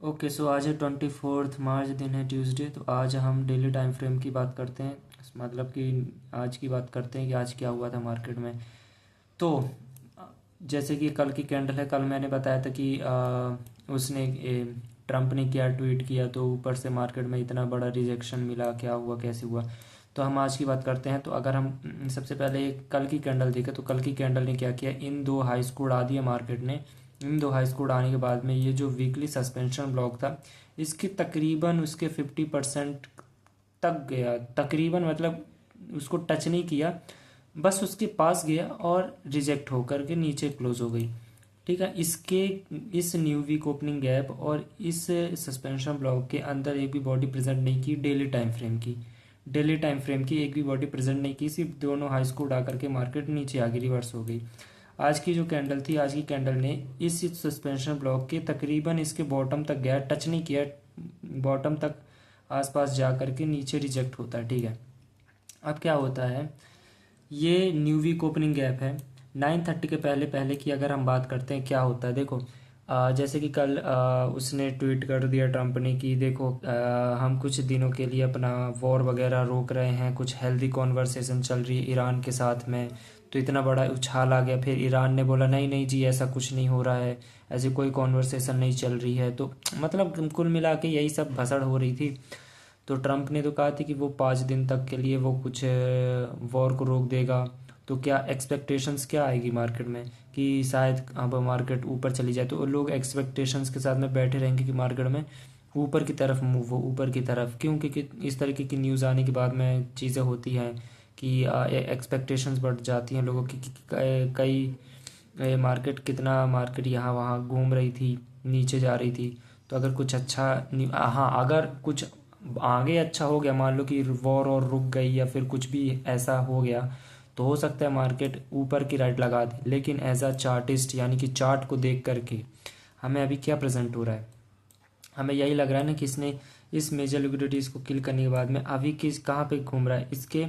Okay, सो आज है 24 मार्च, दिन है ट्यूसडे। तो आज हम डेली टाइम फ्रेम की बात करते हैं। मतलब कि आज की बात करते हैं कि आज क्या हुआ था मार्केट में। तो जैसे कि कल की कैंडल है, कल मैंने बताया था कि उसने ट्रम्प ने क्या ट्वीट किया, तो ऊपर से मार्केट में इतना बड़ा रिजेक्शन मिला, क्या हुआ कैसे हुआ। तो हम आज की बात करते हैं। तो अगर हम सबसे पहले कल की कैंडल देखें, तो कल की कैंडल ने क्या किया, इन दो हाई को उड़ा दिया मार्केट ने। इन दो हाई को उड़ाने के बाद में ये जो वीकली सस्पेंशन ब्लॉक था, इसके तकरीबन उसके 50% तक गया। तकरीबन मतलब उसको टच नहीं किया, बस उसके पास गया और रिजेक्ट होकर के नीचे क्लोज हो गई। ठीक है, इसके इस न्यू वीक ओपनिंग गैप और इस सस्पेंशन ब्लॉक के अंदर एक भी बॉडी प्रेजेंट नहीं की। डेली टाइम फ्रेम की एक भी बॉडी प्रेजेंट नहीं की, सिर्फ दोनों हाई को उड़ा करके मार्केट नीचे आगे रिवर्स हो गई। आज की जो कैंडल थी, आज की कैंडल ने इस सस्पेंशन ब्लॉक के तकरीबन इसके बॉटम तक गया, टच नहीं किया, बॉटम तक आसपास जा करके नीचे रिजेक्ट होता है। ठीक है, अब क्या होता है, ये न्यू वीक ओपनिंग गैप है 9:30 के पहले पहले की। अगर हम बात करते हैं क्या होता है, देखो जैसे कि कल उसने ट्वीट कर दिया ट्रम्प ने कि देखो हम कुछ दिनों के लिए अपना वॉर वगैरह रोक रहे हैं, कुछ हेल्दी कॉन्वर्सेशन चल रही है ईरान के साथ में। तो इतना बड़ा उछाल आ गया, फिर ईरान ने बोला नहीं नहीं जी, ऐसा कुछ नहीं हो रहा है, ऐसी कोई कॉन्वर्सेशन नहीं चल रही है। तो मतलब कुल मिला के यही सब भसड़ हो रही थी। तो ट्रम्प ने तो कहा था कि वो 5 दिन तक के लिए वो कुछ वॉर को रोक देगा। तो क्या एक्सपेक्टेशंस क्या आएगी मार्केट में कि शायद अब मार्केट ऊपर चली जाए, तो लोग एक्सपेक्टेशंस के साथ में बैठे रहेंगे कि मार्केट में ऊपर की तरफ मूव हो, ऊपर की तरफ। क्यों? क्योंकि इस तरीके की न्यूज़ आने के बाद में चीज़ें होती हैं कि एक्सपेक्टेशंस बढ़ जाती हैं लोगों की कई मार्केट यहाँ वहाँ घूम रही थी, नीचे जा रही थी। तो अगर कुछ अच्छा हाँ, अगर कुछ आगे अच्छा हो गया, मान लो कि वॉर और रुक गई या फिर कुछ भी ऐसा हो गया, तो हो सकता है मार्केट ऊपर की राइट लगा दे। लेकिन एज अ चार्टिस्ट, यानी कि चार्ट को देख करके हमें अभी क्या प्रेजेंट हो रहा है, हमें यही लग रहा है ना कि इसने इस मेजर लिक्विडिटीज़ को किल करने के बाद में अभी किस कहाँ पे घूम रहा है, इसके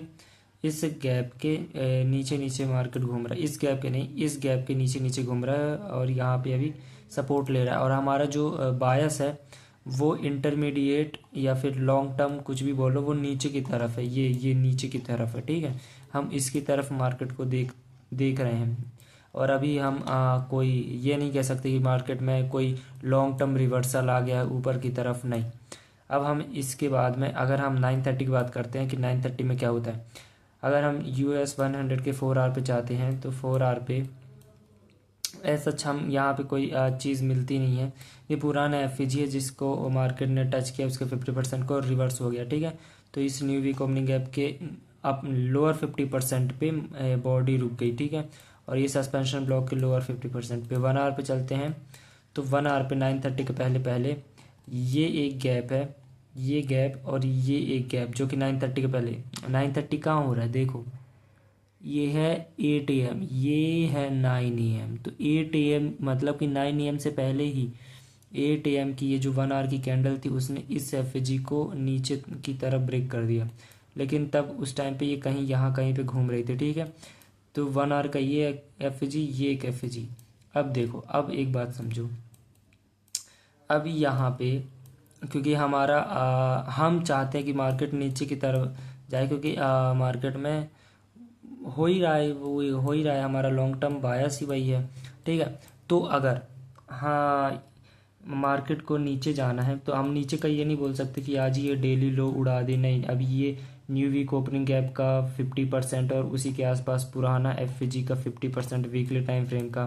इस गैप के नीचे नीचे मार्केट घूम रहा है। इस गैप के नहीं, इस गैप के नीचे नीचे घूम रहा है और यहाँ पे अभी सपोर्ट ले रहा है। और हमारा जो बायस है वो इंटरमीडिएट या फिर लॉन्ग टर्म कुछ भी बोलो, वो नीचे की तरफ है। ये नीचे की तरफ है। ठीक है, हम इसकी तरफ मार्केट को देख देख रहे हैं। और अभी हम कोई ये नहीं कह सकते कि मार्केट में कोई लॉन्ग टर्म रिवर्सल आ गया है ऊपर की तरफ, नहीं। अब हम इसके बाद में अगर हम 9:30 की बात करते हैं कि 9:30 में क्या होता है। अगर हम US 100 के 4 आवर पे चाहते हैं, तो 4 आवर पे ऐसा अच्छा हम यहाँ पे कोई चीज़ मिलती नहीं है। ये पुराना एफईजी है जिसको मार्केट ने टच किया, उसके 50% को रिवर्स हो गया। ठीक है, तो इस न्यू वीक ओपनिंग गैप के अब लोअर 50% पे बॉडी रुक गई। ठीक है, और ये सस्पेंशन ब्लॉक के लोअर 50% पे 1 आवर पे चलते हैं। तो 1 आवर पे 9:30 के पहले पहले ये एक गैप है, ये गैप और ये एक गैप, जो कि 9:30 के पहले। 9:30 कहाँ हो रहा है, देखो ये है 8 AM, ये है 9 AM। तो 8 AM मतलब कि 9 AM से पहले ही 8 AM की ये जो 1 आवर की कैंडल थी, उसने इस एफजी को नीचे की तरफ ब्रेक कर दिया। लेकिन तब उस टाइम पे ये कहीं यहाँ कहीं पे घूम रही थी। ठीक है, तो 1 आवर का ये एफजी, ये एक एफजी। अब देखो, अब एक बात समझो। अब यहाँ पे क्योंकि हमारा हम चाहते हैं कि मार्केट नीचे की तरफ जाए, क्योंकि मार्केट में हो ही रहा है, वो हो ही रहा है, हमारा लॉन्ग टर्म बायस ही वही है। ठीक है, तो अगर हाँ मार्केट को नीचे जाना है, तो हम नीचे का ये नहीं बोल सकते कि आज ये डेली लो उड़ा दे, नहीं। अभी ये न्यू वीक ओपनिंग गैप का 50% और उसी के आसपास पुराना एफ का 50% वीकली टाइम फ्रेम का,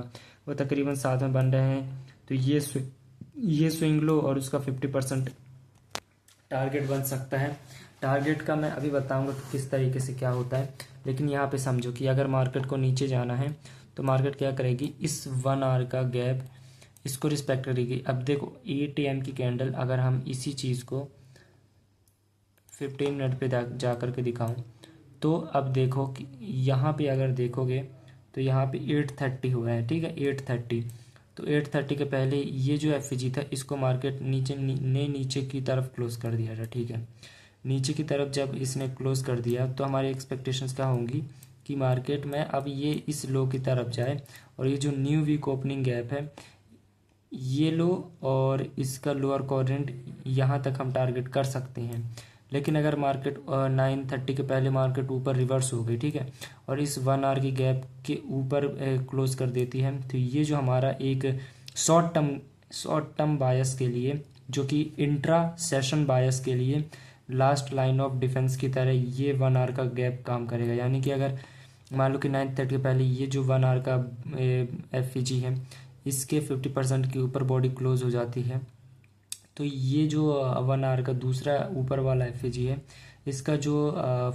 वो तकरीबन साथ में बन रहे हैं। तो ये स्विंग लो और उसका 50% टारगेट बन सकता है। टारगेट का मैं अभी बताऊंगा कि किस तरीके से क्या होता है। लेकिन यहाँ पे समझो कि अगर मार्केट को नीचे जाना है, तो मार्केट क्या करेगी, इस 1 आवर का गैप इसको रिस्पेक्ट करेगी। अब देखो 8 AM की कैंडल, अगर हम इसी चीज़ को 15 मिनट पे जा करके दिखाऊं, तो अब देखो कि यहाँ पे अगर देखोगे, तो यहाँ पे 8:30 हुआ है। ठीक है, 8:30। तो 8:30 के पहले ये जो एफ था, इसको मार्केट ने नीचे की तरफ क्लोज कर दिया था। ठीक है, नीचे की तरफ जब इसने क्लोज कर दिया, तो हमारी एक्सपेक्टेशंस क्या होंगी कि मार्केट में अब ये इस लो की तरफ जाए। और ये जो न्यू वीक ओपनिंग गैप है, ये लो और इसका लोअर क्वाड्रेंट यहाँ तक हम टारगेट कर सकते हैं। लेकिन अगर मार्केट 9:30 के पहले मार्केट ऊपर रिवर्स हो गई, ठीक है, और इस 1 आवर की गैप के ऊपर क्लोज कर देती है, तो ये जो हमारा एक शॉर्ट टर्म बायस के लिए, जो कि इंट्रा सेशन बायस के लिए लास्ट लाइन ऑफ डिफेंस की तरह ये 1 आवर का गैप काम करेगा। यानी कि अगर मान लो कि 9:30 के पहले ये जो 1 आवर का एफ है, इसके 50% के ऊपर बॉडी क्लोज हो जाती है, तो ये जो 1 आवर का दूसरा ऊपर वाला एफ है, इसका जो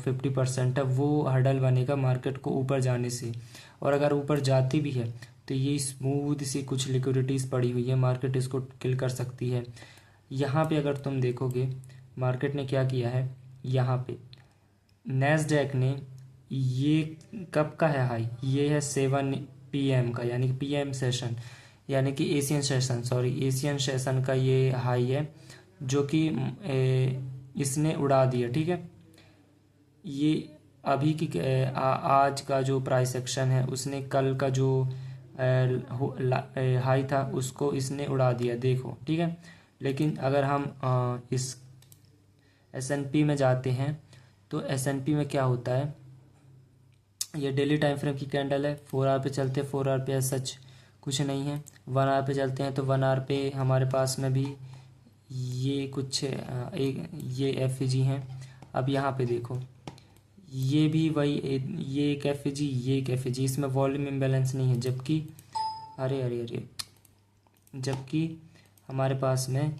50% है वो हर्डल बनेगा मार्केट को ऊपर जाने से। और अगर ऊपर जाती भी है तो ये स्मूथ सी कुछ लिक्विडिटीज़ पड़ी हुई है, मार्केट इसको किल कर सकती है। यहाँ पे अगर तुम देखोगे मार्केट ने क्या किया है, यहाँ पे नैस्डैक ने ये कब का है हाई, ये है 7 PM का, यानी कि PM सेशन, यानी कि एशियन सेशन का ये हाई है, जो कि इसने उड़ा दिया, ठीक है। ये अभी की आज का जो प्राइस एक्शन है, उसने कल का जो हाई था उसको इसने उड़ा दिया, देखो, ठीक है। लेकिन अगर हम इस S&P में जाते हैं तो S&P में क्या होता है, ये डेली टाइम फ्रेम की कैंडल है, 4 आवर पे चलते हैं, 4 आवर पे सच कुछ नहीं है। 1 आवर पे चलते हैं तो 1 आवर पे हमारे पास में भी ये कुछ एक ये एफ हैं। अब यहाँ पे देखो, ये भी वही ये एक एफ ये एक एफ, इसमें वॉल्यूम इम्बैलेंस नहीं है, जबकि अरे अरे अरे जबकि हमारे पास में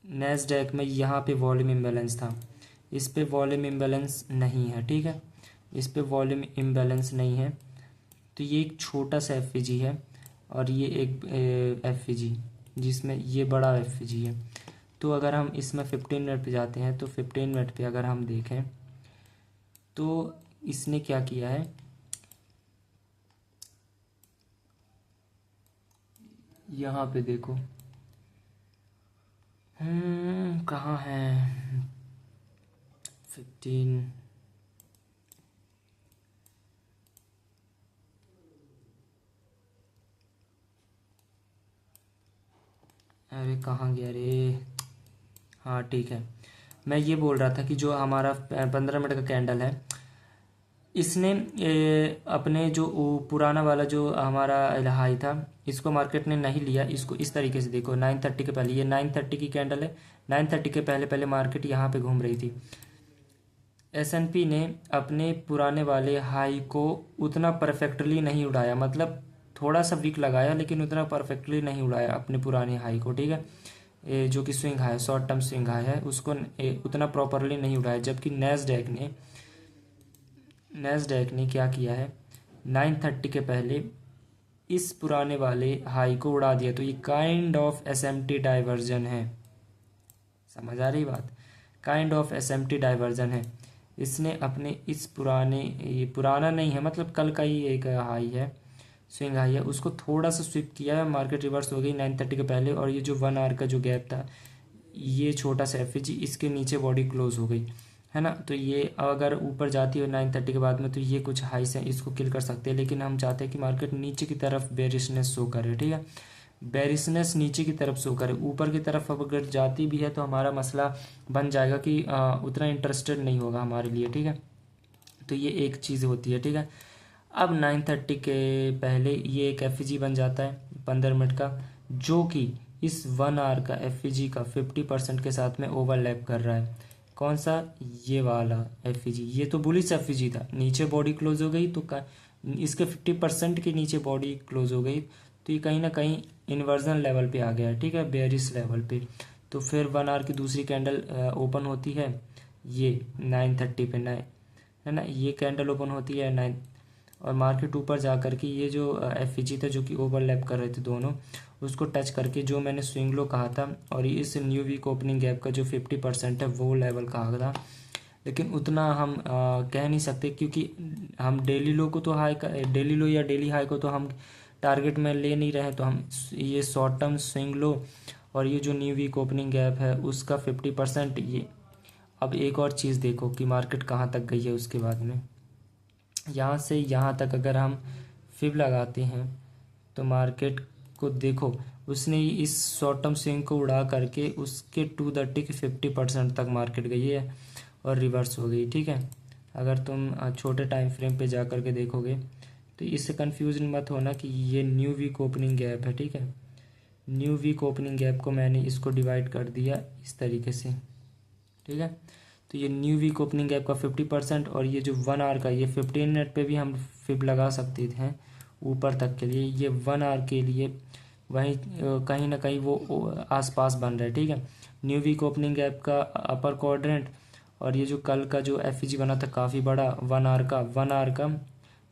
नैस्डैक में यहाँ पे वॉल्यूम इम्बैलेंस था, इस पे वॉल्यूम इम्बैलेंस नहीं है, ठीक है, इस पे वॉल्यूम इम्बैलेंस नहीं है। तो ये एक छोटा सा एफ है और ये एक एफ जिसमें ये बड़ा एफ है। तो अगर हम इसमें 15 मिनट पे जाते हैं तो 15 मिनट पे अगर हम देखें तो इसने क्या किया है, यहाँ पे देखो, कहाँ है 15, अरे कहाँ गया रे, हाँ ठीक है। मैं ये बोल रहा था कि जो हमारा 15 मिनट का कैंडल है, इसने अपने जो पुराना वाला जो हमारा हाई था, इसको मार्केट ने नहीं लिया। इसको इस तरीके से देखो, 9:30 के पहले, ये 9:30 की कैंडल है, 9:30 के पहले पहले मार्केट यहाँ पे घूम रही थी। S&P ने अपने पुराने वाले हाई को उतना परफेक्टली नहीं उड़ाया, मतलब थोड़ा सा वीक लगाया, लेकिन उतना परफेक्टली नहीं उड़ाया अपने पुराने हाई को, ठीक है। जो कि swing high, short term swing high है, उसको उतना प्रॉपरली नहीं उड़ाया। जबकि नैस्डैक ने क्या किया है, 9:30 के पहले इस पुराने वाले हाई को उड़ा दिया। तो ये काइंड ऑफ SMT डाइवर्जन है, समझ आ रही बात, काइंड ऑफ SMT डाइवर्जन है। इसने अपने इस ये पुराना नहीं है, मतलब कल का ही एक हाई है, स्विंग हाई है, उसको थोड़ा सा स्विप किया है, मार्केट रिवर्स हो गई 9:30 के पहले, और ये जो 1 आवर का जो गैप था, ये छोटा सा एफ इसके नीचे बॉडी क्लोज हो गई, है ना। तो ये अगर ऊपर जाती है 9:30 के बाद में, तो ये कुछ हाइस हैं, इसको किल कर सकते हैं। लेकिन हम चाहते हैं कि मार्केट नीचे की तरफ बेरिशनेस शो करे, ठीक है, बेरिशनेस नीचे की तरफ शो करे। ऊपर की तरफ अगर जाती भी है तो हमारा मसला बन जाएगा कि उतना इंटरेस्टेड नहीं होगा हमारे लिए, ठीक है। तो ये एक चीज़ होती है, ठीक है। अब 9:30 के पहले ये एक एफ बन जाता है 15 मिनट का, जो कि इस 1 आवर का एफ का 50% के साथ में ओवरलैप कर रहा है। कौन सा, ये वाला एफ ये तो बुलिश एफ था, नीचे बॉडी क्लोज हो गई तो इसके 50% के नीचे बॉडी क्लोज हो गई, तो ये कहीं ना कहीं इन्वर्जन लेवल पे आ गया है, ठीक है, बेयरिश लेवल पे। तो फिर 1 आवर की दूसरी कैंडल ओपन होती है, ये 9:30 पे, है ना, ये कैंडल ओपन होती है 9, और मार्केट ऊपर जा करके ये जो एफ था, जो कि ओवरलैप कर रहे थे दोनों, उसको टच करके जो मैंने स्विंग लो कहा था, और इस न्यू वीक ओपनिंग गैप का जो 50% है वो लेवल कहा था। लेकिन उतना हम कह नहीं सकते, क्योंकि हम डेली लो को तो डेली लो या डेली हाई को तो हम टारगेट में ले नहीं रहे, तो हम ये शॉर्ट टर्म स्विंग लो और ये जो न्यू वीक ओपनिंग गैप है उसका 50% ये। अब एक और चीज़ देखो कि मार्केट कहाँ तक गई है उसके बाद में, यहाँ से यहाँ तक अगर हम फिब लगाते हैं तो मार्केट इसको देखो, उसने इस शॉर्ट टर्म स्विंग को उड़ा करके उसके टू द टिक 50% तक मार्केट गई है और रिवर्स हो गई। ठीक है, अगर तुम छोटे टाइम फ्रेम पे जा करके देखोगे तो इससे कंफ्यूज मत होना कि ये न्यू वीक ओपनिंग गैप है। ठीक है, न्यू वीक ओपनिंग गैप को मैंने इसको डिवाइड कर दिया इस तरीके से। ठीक है, तो ये न्यू वीक ओपनिंग गैप का 50% और ये जो 1 आवर का, ये 15 मिनट पे भी हम फिब लगा सकते हैं ऊपर तक के लिए। ये 1 आवर के लिए वहीं कहीं ना कहीं वो आसपास बन रहा है। ठीक है, न्यू वीक ओपनिंग गैप का अपर क्वाड्रेंट और ये जो कल का जो एफ बना था काफ़ी बड़ा 1 आवर का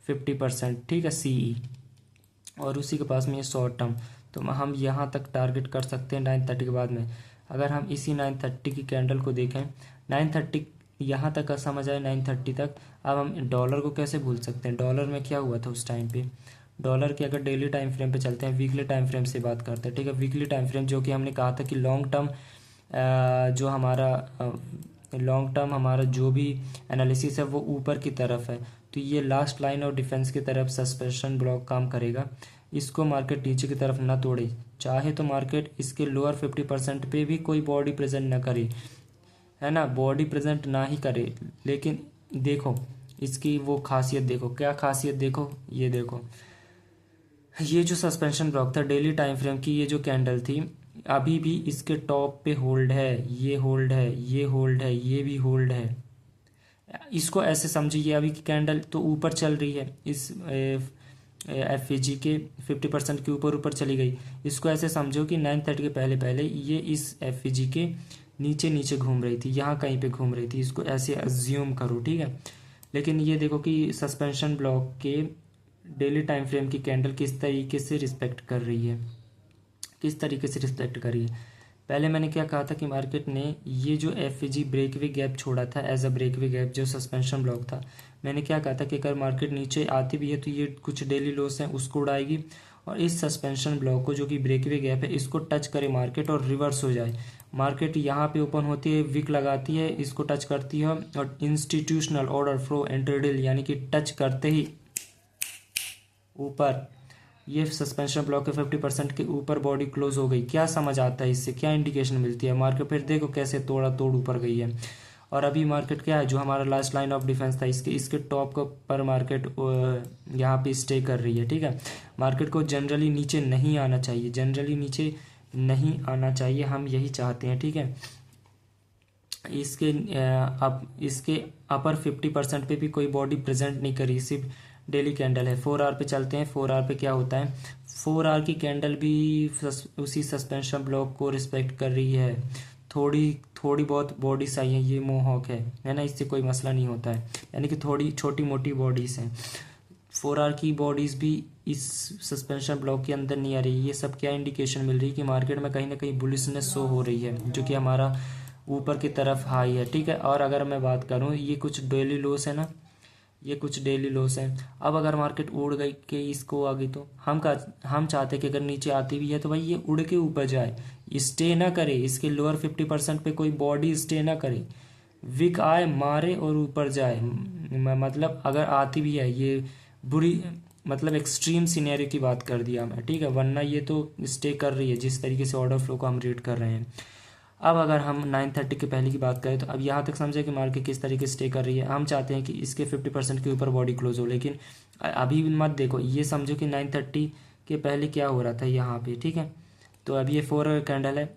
50%। ठीक है, सीई, और उसी के पास में ये शॉर्ट टर्म, तो हम यहाँ तक टारगेट कर सकते हैं 9:30 के बाद में। अगर हम इसी 9:30 की कैंडल को देखें, 9:30 यहाँ तक का समझ आए 9:30 तक। अब हम डॉलर को कैसे भूल सकते हैं, डॉलर में क्या हुआ था उस टाइम पे। डॉलर के अगर डेली टाइम फ्रेम पे चलते हैं, वीकली टाइम फ्रेम से बात करते हैं। ठीक है, वीकली टाइम फ्रेम जो कि हमने कहा था कि लॉन्ग टर्म जो भी एनालिसिस है वो ऊपर की तरफ है, तो ये लास्ट लाइन ऑफ डिफेंस की तरफ सस्पेंशन ब्लॉक काम करेगा। इसको मार्केट नीचे की तरफ ना तोड़े, चाहे तो मार्केट इसके लोअर 50% पे भी कोई बॉडी प्रेजेंट ना करे, है ना, बॉडी प्रेजेंट ना ही करे। लेकिन देखो इसकी वो खासियत देखो, क्या खासियत देखो, ये देखो, ये जो सस्पेंशन ब्लॉक था डेली टाइम फ्रेम की, ये जो कैंडल थी अभी भी इसके टॉप पे होल्ड है, ये होल्ड है, ये होल्ड है, ये भी होल्ड है। इसको ऐसे समझिए, अभी की कैंडल तो ऊपर चल रही है, इस एफ के 50% के ऊपर चली गई। इसको ऐसे समझो कि 9:30 के पहले पहले ये इस एफ के नीचे नीचे घूम रही थी, यहाँ कहीं पे घूम रही थी, इसको ऐसे अज्यूम करो। ठीक है, लेकिन ये देखो कि सस्पेंशन ब्लॉक के डेली टाइम फ्रेम की कैंडल किस तरीके से रिस्पेक्ट कर रही है, किस तरीके से रिस्पेक्ट कर रही है। पहले मैंने क्या कहा था कि मार्केट ने ये जो एफ ब्रेकवे गैप छोड़ा था एज अ ब्रेकवे गैप, जो सस्पेंशन ब्लॉक था, मैंने क्या कहा था कि अगर मार्केट नीचे आती भी है तो ये कुछ डेली लोस हैं उसको उड़ाएगी, और इस सस्पेंशन ब्लॉक को जो कि ब्रेकवे गैप है इसको टच करे मार्केट और रिवर्स हो जाए। मार्केट यहाँ पे ओपन होती है, विक लगाती है, इसको टच करती है और इंस्टीट्यूशनल ऑर्डर फ्लो इंटरडील यानी कि टच करते ही ऊपर ये सस्पेंशन ब्लॉक के 50% के ऊपर बॉडी क्लोज हो गई। क्या समझ आता है इससे, क्या इंडिकेशन मिलती है मार्केट, फिर देखो कैसे तोड़ ऊपर गई है। और अभी मार्केट क्या है, जो हमारा लास्ट लाइन ऑफ डिफेंस था इसके टॉप को पर मार्केट यहाँ पे स्टे कर रही है। ठीक है, मार्केट को जनरली नीचे नहीं आना चाहिए, जनरली नीचे नहीं आना चाहिए, हम यही चाहते हैं। ठीक है, इसके अपर 50% पे भी कोई बॉडी प्रेजेंट नहीं करी, सिर्फ डेली कैंडल है। 4 आवर पे चलते हैं, 4 आवर पे क्या होता है, 4 आवर की कैंडल भी उसी सस्पेंशन ब्लॉक को रिस्पेक्ट कर रही है। थोड़ी बहुत बॉडीज आई है, ये मोहॉक है ना, इससे कोई मसला नहीं होता है, यानी कि थोड़ी छोटी मोटी बॉडीज हैं। 4 आवर की बॉडीज भी इस सस्पेंशन ब्लॉक के अंदर नहीं आ रही। ये सब क्या इंडिकेशन मिल रही है कि मार्केट में कहीं ना कहीं बुलिशनेस शो हो रही है, जो कि हमारा ऊपर की तरफ हाई है। ठीक है, और अगर मैं बात करूँ, ये कुछ डेली लोस है ना, ये कुछ डेली लॉस है। अब अगर मार्केट उड़ गई कि इसको आ गई, तो हम चाहते हैं कि अगर नीचे आती भी है तो भाई ये उड़ के ऊपर जाए, स्टे ना करे, इसके लोअर 50% पे कोई बॉडी स्टे ना करे, विक आए मारे और ऊपर जाए। मतलब अगर आती भी है, ये बुरी मतलब एक्सट्रीम सिनेरियो की बात कर दिया मैं। ठीक है, वरना ये तो स्टे कर रही है जिस तरीके से ऑर्डर फ्लो को हम रीड कर रहे हैं। अब अगर हम 9:30 के पहले की बात करें तो अब यहाँ तक समझे कि मार्केट किस तरीके से स्टे कर रही है। हम चाहते हैं कि इसके 50% के ऊपर बॉडी क्लोज हो, लेकिन अभी मत देखो, ये समझो कि 9:30 के पहले क्या हो रहा था यहाँ पे। ठीक है, तो अब ये 4 आवर कैंडल है,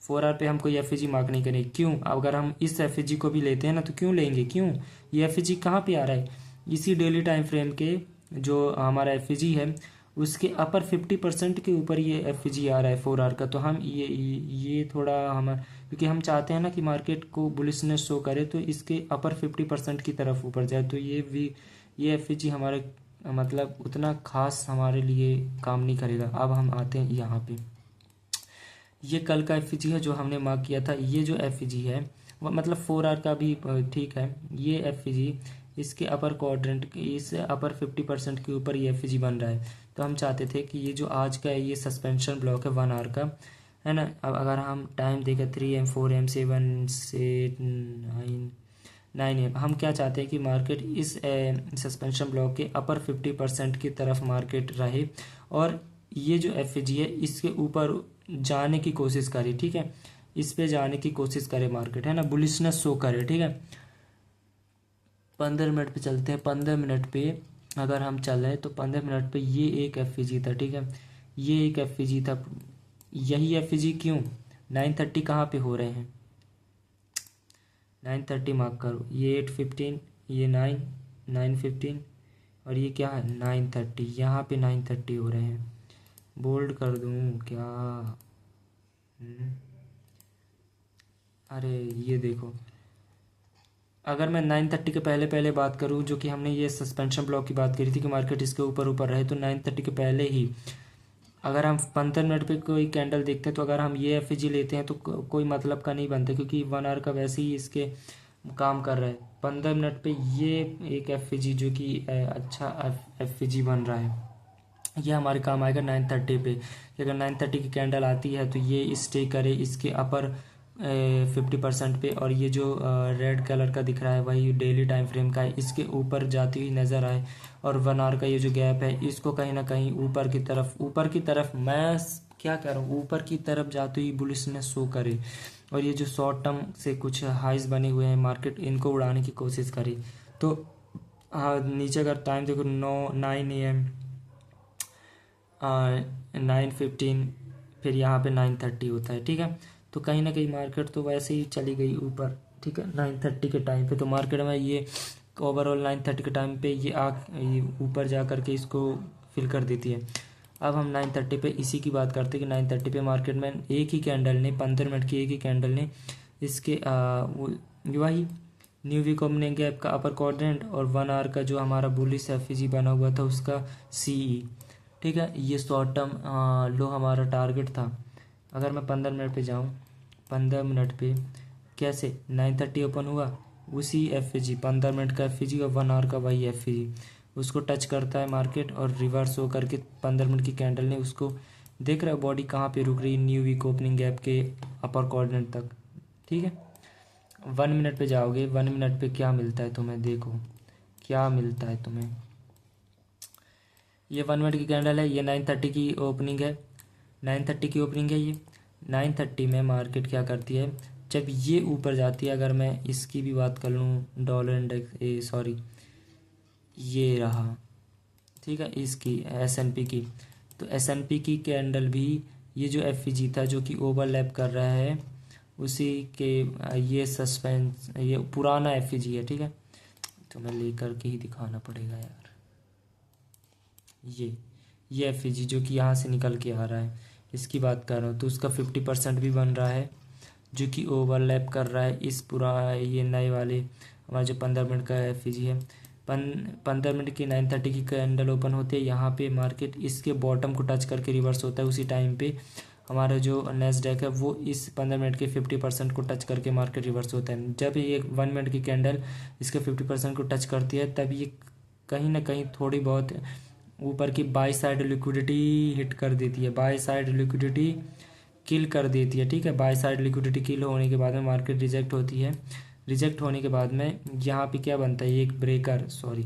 4 आवर पे हम कोई एफ मार्क नहीं करेंगे। क्यों, अगर हम इस एफ को भी लेते हैं ना तो क्यों लेंगे, क्यों, ये एफ कहाँ पे आ रहा है, इसी डेली टाइम फ्रेम के जो हमारा एफ है उसके अपर 50% के ऊपर ये एफ आ रहा है 4 आवर का। तो हम ये थोड़ा हम, क्योंकि हम चाहते हैं ना कि मार्केट को बुलिशनेस शो करे तो इसके अपर 50% की तरफ ऊपर जाए, तो ये एफ हमारे मतलब उतना खास हमारे लिए काम नहीं करेगा। अब हम आते हैं यहाँ पे, ये कल का एफ है जो हमने मार्क किया था। ये जो एफ है मतलब 4 आवर का भी ठीक है, ये एफ इसके अपर क्वाड्रेंट, इस अपर 50% के ऊपर ये एफ बन रहा है। तो हम चाहते थे कि ये जो आज का है ये सस्पेंशन ब्लॉक है 1 आवर का, है ना। अब अगर हम टाइम देखें 3 AM 4 AM 7 से 9 AM, हम क्या चाहते हैं कि मार्केट इस सस्पेंशन ब्लॉक के अपर 50% की तरफ मार्केट रहे और ये जो एफ जी है इसके ऊपर जाने की कोशिश करे, ठीक है, इस पे जाने की कोशिश करे मार्केट, है ना, बुलिशनेस शो करे, ठीक है। 15 मिनट पे चलते हैं। 15 मिनट पे अगर हम चलें तो 15 मिनट पे ये एक एफ जी था, ठीक है, ये एक एफ जी था। यही एफ जी क्यों 9:30 कहाँ पे हो रहे हैं, 9:30 मार्क करो, ये 8:15, ये 9:15 और ये क्या है 9:30, यहाँ पे 9:30 हो रहे हैं। बोल्ड कर दूँ क्या? अरे ये देखो, अगर मैं 9:30 के पहले पहले बात करूँ, जो कि हमने ये सस्पेंशन ब्लॉक की बात करी थी कि मार्केट इसके ऊपर ऊपर रहे, तो 9:30 के पहले ही अगर हम 15 मिनट पे कोई कैंडल देखते हैं तो अगर हम ये एफ जी लेते हैं तो कोई मतलब का नहीं बनता, क्योंकि 1 आवर का वैसे ही इसके काम कर रहा है। 15 मिनट पे ये एक एफ जी जो कि अच्छा एफ जी बन रहा है, ये हमारे काम आएगा 9:30 पे। कि अगर 9:30 की कैंडल आती है तो ये स्टे करे इसके अपर 50% पे, और ये जो रेड कलर का दिख रहा है वही डेली टाइम फ्रेम का है, इसके ऊपर जाती हुई नज़र आए, और 1 आवर का ये जो गैप है इसको कहीं ना कहीं ऊपर की तरफ मैं क्या कह रहा हूँ, ऊपर की तरफ जाती हुई बुलिशनेस शो करे, और ये जो शॉर्ट टर्म से कुछ हाइज बने हुए हैं मार्केट इनको उड़ाने की कोशिश करे। तो हाँ, नीचे अगर टाइम देखो 9 AM 9:15, फिर यहाँ पे 9:30 होता है, ठीक है। तो कहीं ना कहीं मार्केट तो वैसे ही चली गई ऊपर, ठीक है, 9:30 के टाइम पे। तो मार्केट में ये ओवरऑल 9:30 के टाइम पे ये ऊपर जा करके इसको फिल कर देती है। अब हम 9:30 पे इसी की बात करते हैं कि 9:30 पे मार्केट में एक ही कैंडल ने 15 मिनट की एक ही कैंडल ने इसके वही न्यू वीक ओपनिंग गैप का अपर क्वाड्रेंट और 1 आवर का जो हमारा बुलिश एफईजी बना हुआ था उसका सीई, ठीक है, ये शॉर्ट टर्म लो हमारा टारगेट था। अगर मैं 15 मिनट पे जाऊँ, 15 मिनट पे कैसे 9:30 ओपन हुआ, उसी एफ जी 15 मिनट का एफ जी और 1 आवर का वही एफ जी उसको टच करता है मार्केट, और रिवर्स हो करके 15 मिनट की कैंडल ने उसको देख रहा है बॉडी कहाँ पे रुक रही, न्यू वीक ओपनिंग गैप के अपर क्वाड्रेंट तक, ठीक है। 1 मिनट पे जाओगे, 1 मिनट पे क्या मिलता है तुम्हें, देखो क्या मिलता है तुम्हें। ये 1 मिनट की कैंडल है, ये 9:30 की ओपनिंग है, 9:30 की ओपनिंग है। ये 9:30 में मार्केट क्या करती है, जब ये ऊपर जाती है, अगर मैं इसकी भी बात कर लूँ डॉलर इंडेक्स सॉरी ये रहा, ठीक है, इसकी S&P की, तो S&P की कैंडल भी ये जो एफ जी था जो कि ओवरलैप कर रहा है उसी के ये सस्पेंस ये पुराना एफ जी है, ठीक है, तो मैं लेकर के ही दिखाना पड़ेगा यार। ये एफ जी जो कि यहाँ से निकल के आ रहा है इसकी बात कर रहा हूँ, तो उसका 50% भी बन रहा है जो कि ओवरलैप कर रहा है इस पूरा ये नए वाले हमारा जो 15 मिनट का एफ जी है। 15 मिनट की 9:30 की कैंडल ओपन होती है, यहाँ पे मार्केट इसके बॉटम को टच करके रिवर्स होता है, उसी टाइम पे हमारा जो नेस्डैक है वो इस 15 मिनट के 50% को टच करके मार्केट रिवर्स होता है। जब ये 1 मिनट की कैंडल इसके 50% को टच करती है तब ये कहीं ना कहीं थोड़ी बहुत ऊपर की बाई साइड लिक्विडिटी हिट कर देती है, बाई साइड लिक्विडिटी किल कर देती है, ठीक है। बाई साइड लिक्विडिटी किल होने के बाद में मार्केट रिजेक्ट होती है, रिजेक्ट होने के बाद में यहाँ पे क्या बनता है, ये एक ब्रेकर सॉरी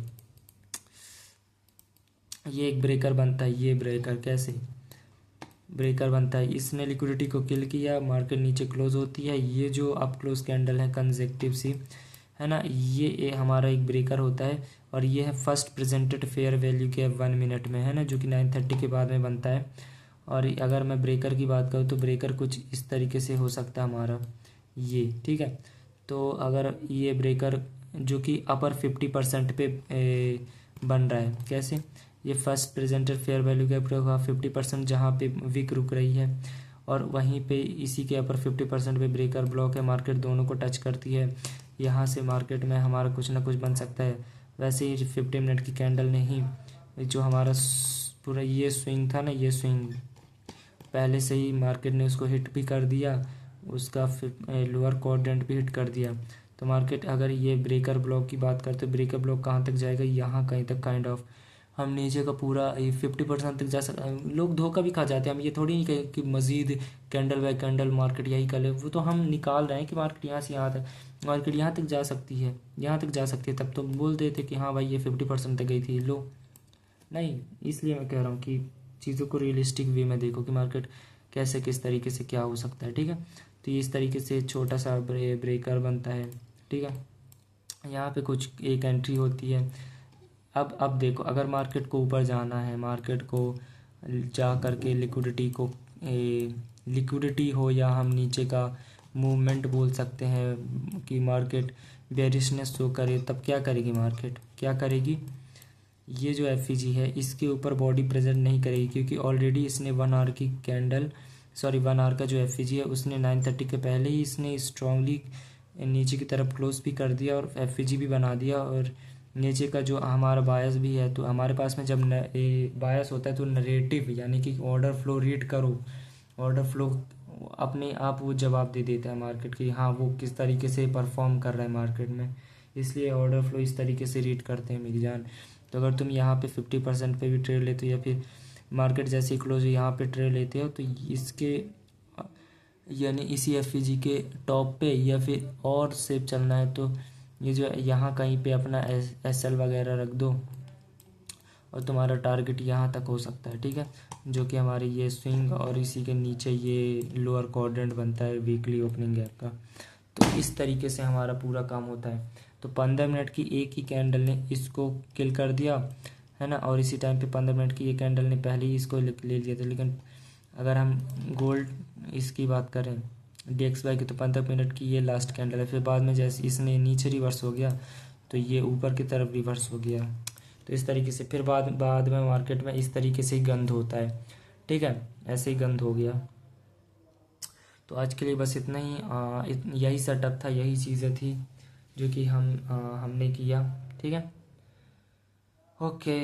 ये एक ब्रेकर बनता है। ये ब्रेकर कैसे ब्रेकर बनता है, इसने लिक्विडिटी को किल किया, मार्केट नीचे क्लोज होती है। ये जो अप क्लोज कैंडल है कंसेक्टिव सी, है ना, ये हमारा एक ब्रेकर होता है, और ये है फर्स्ट प्रेजेंटेड फेयर वैल्यू के 1 मिनट में, है ना, जो कि 9:30 के बाद में बनता है। और अगर मैं ब्रेकर की बात करूँ तो ब्रेकर कुछ इस तरीके से हो सकता है हमारा ये, ठीक है। तो अगर ये ब्रेकर जो कि अपर 50% पे बन रहा है, कैसे, ये first presented fair value gap का 50% जहाँ पे विक रुक रही है, और वहीं पे इसी के अपर 50% पे ब्रेकर ब्लॉक है, मार्केट दोनों को टच करती है, यहाँ से मार्केट में हमारा कुछ ना कुछ बन सकता है। वैसे ही 50 मिनट की कैंडल ने ही जो हमारा पूरा ये स्विंग था ना, ये स्विंग पहले से ही मार्केट ने उसको हिट भी कर दिया, उसका लोअर क्वाड्रेंट भी हिट कर दिया। तो मार्केट अगर ये ब्रेकर ब्लॉक की बात करते, ब्रेकर ब्लॉक कहाँ तक जाएगा, यहाँ कहीं तक काइंड ऑफ हम नीचे का पूरा 50% तक जा सकते। लोग धोखा भी खा जाते हैं, हम ये थोड़ी नहीं कहें कि मजीद कैंडल बाय कैंडल मार्केट यही कर ले, वो तो हम निकाल रहे हैं कि मार्केट यहाँ से यहाँ तक, मार्केट यहाँ तक जा सकती है, यहाँ तक जा सकती है, तब तो बोल देते कि हाँ भाई ये 50% तक गई थी लो। नहीं, इसलिए मैं कह रहा हूँ कि चीज़ों को रियलिस्टिक वे में देखो कि मार्केट कैसे किस तरीके से क्या हो सकता है। ठीक है, तो ये इस तरीके से छोटा सा ब्रेकर बनता है। ठीक है, यहाँ पे कुछ एक एंट्री होती है। अब देखो, अगर मार्केट को ऊपर जाना है, मार्केट को जा करके लिक्विडिटी हो, या हम नीचे का मूवमेंट बोल सकते हैं कि मार्केट बेरिशनेस शो करे, तब क्या करेगी मार्केट, क्या करेगी, ये जो एफ है इसके ऊपर बॉडी प्रेजेंट नहीं करेगी, क्योंकि ऑलरेडी इसने 1 आवर की कैंडल, सॉरी 1 आवर का जो एफ है उसने 9:30 के पहले ही इसने स्ट्रांगली नीचे की तरफ क्लोज भी कर दिया और एफ भी बना दिया। और नीचे का जो हमारा बायस भी है, तो हमारे पास में जब बायस होता है तो नरेटिव यानी कि ऑर्डर फ्लो रीड करो, ऑर्डर फ्लो अपने आप वो जवाब दे देता है मार्केट की, हाँ वो किस तरीके से परफॉर्म कर रहा है मार्केट में। इसलिए ऑर्डर फ्लो इस तरीके से रीड करते हैं मेरी जान। तो अगर तुम यहाँ पे 50% पे भी ट्रेड लेते हो, या फिर मार्केट जैसे ही क्लोज यहाँ पे ट्रेड लेते हो, तो इसके यानी इसी एफ के टॉप पे या फिर और सेप चलना है, तो ये जो यहाँ कहीं पे अपना SL वगैरह रख दो और तुम्हारा टारगेट यहाँ तक हो सकता है। ठीक है, जो कि हमारे ये स्विंग और इसी के नीचे ये लोअर क्वाड्रेंट बनता है वीकली ओपनिंग गैप का। तो इस तरीके से हमारा पूरा काम होता है। तो 15 मिनट की एक ही कैंडल ने इसको किल कर दिया है ना, और इसी टाइम पे 15 मिनट की ये कैंडल ने पहले ही इसको ले लिया था। लेकिन अगर हम गोल्ड इसकी बात करें DXY की, तो 15 मिनट की ये लास्ट कैंडल है। फिर बाद में जैसे इसने नीचे रिवर्स हो गया तो ये ऊपर की तरफ रिवर्स हो गया। तो इस तरीके से फिर बाद में मार्केट में इस तरीके से ही गंद होता है। ठीक है, ऐसे ही गंद हो गया। तो आज के लिए बस इतना ही, यही सेटअप था, यही चीज़ें थी जो कि हमने किया। ठीक है, ओके।